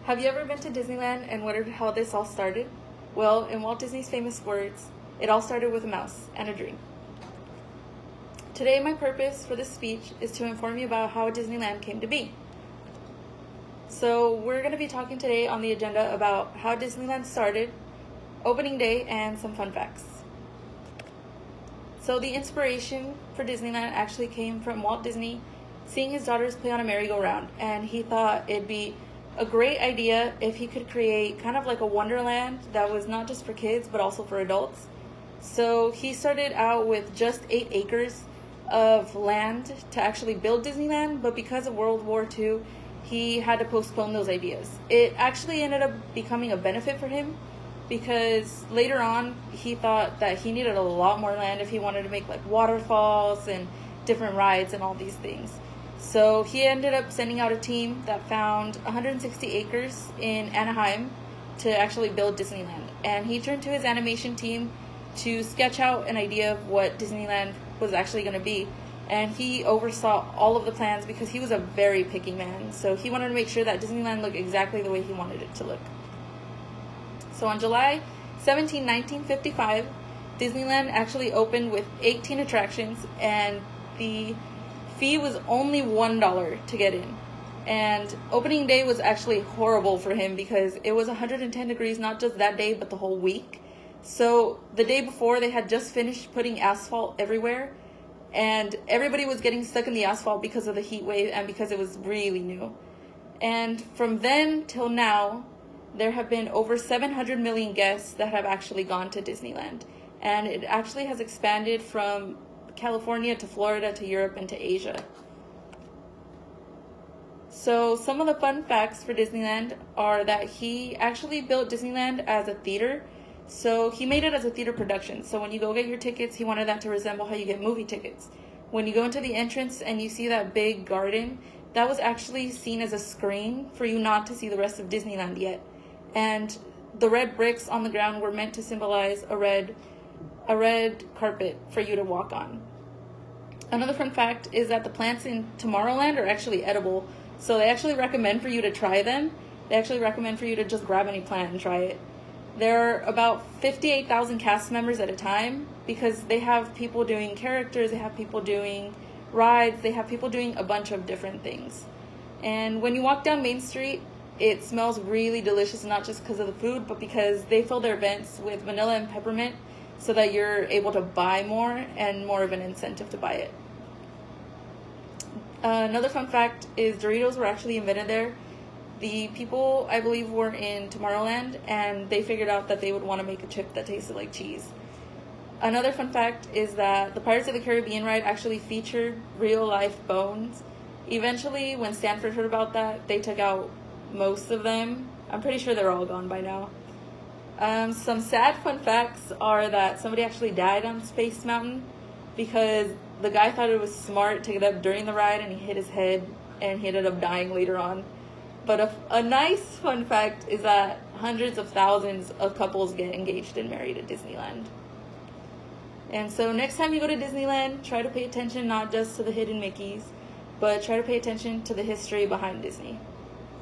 Have you ever been to Disneyland and wondered how this all started? Well, in Walt Disney's famous words, it all started with a mouse and a dream. Today, my purpose for this speech is to inform you about how Disneyland came to be. So we're going to be talking today on the agenda about how Disneyland started, opening day, and some fun facts. So the inspiration for Disneyland actually came from Walt Disney seeing his daughters play on a merry-go-round, and he thought it'd be a great idea if he could create kind of like a wonderland that was not just for kids but also for adults. So he started out with just 8 acres of land to actually build Disneyland, but because of World War II, he had to postpone those ideas. It actually ended up becoming a benefit for him because later on he thought that he needed a lot more land if he wanted to make like waterfalls and different rides and all these things. So he ended up sending out a team that found 160 acres in Anaheim to actually build Disneyland. And he turned to his animation team to sketch out an idea of what Disneyland was actually going to be. And he oversaw all of the plans because he was a very picky man. So he wanted to make sure that Disneyland looked exactly the way he wanted it to look. So on July 17, 1955, Disneyland actually opened with 18 attractions, and the fee was only $1 to get in. And opening day was actually horrible for him because it was 110 degrees, not just that day, but the whole week. So the day before, they had just finished putting asphalt everywhere, and everybody was getting stuck in the asphalt because of the heat wave and because it was really new. And from then till now, there have been over 700 million guests that have actually gone to Disneyland. And it actually has expanded from California to Florida to Europe and to Asia. So some of the fun facts for Disneyland are that he actually built Disneyland as a theater. So he made it as a theater production. So when you go get your tickets, he wanted that to resemble how you get movie tickets. When you go into the entrance and you see that big garden, that was actually seen as a screen for you not to see the rest of Disneyland yet. And the red bricks on the ground were meant to symbolize a red carpet for you to walk on. Another fun fact is that the plants in Tomorrowland are actually edible. So they actually recommend for you to try them. They actually recommend for you to just grab any plant and try it. There are about 58,000 cast members at a time because they have people doing characters, they have people doing rides, they have people doing a bunch of different things. And when you walk down Main Street, it smells really delicious, not just because of the food, but because they fill their vents with vanilla and peppermint so that you're able to buy more and more of an incentive to buy it. Another fun fact is Doritos were actually invented there. The people, I believe, were in Tomorrowland, and they figured out that they would want to make a chip that tasted like cheese. Another fun fact is that the Pirates of the Caribbean ride actually featured real-life bones. Eventually, when Stanford heard about that, they took out most of them. I'm pretty sure they're all gone by now. Some sad fun facts are that somebody actually died on Space Mountain because the guy thought it was smart to get up during the ride and he hit his head and he ended up dying later on. But a nice fun fact is that hundreds of thousands of couples get engaged and married at Disneyland. And so next time you go to Disneyland, try to pay attention not just to the hidden Mickeys, but try to pay attention to the history behind Disney.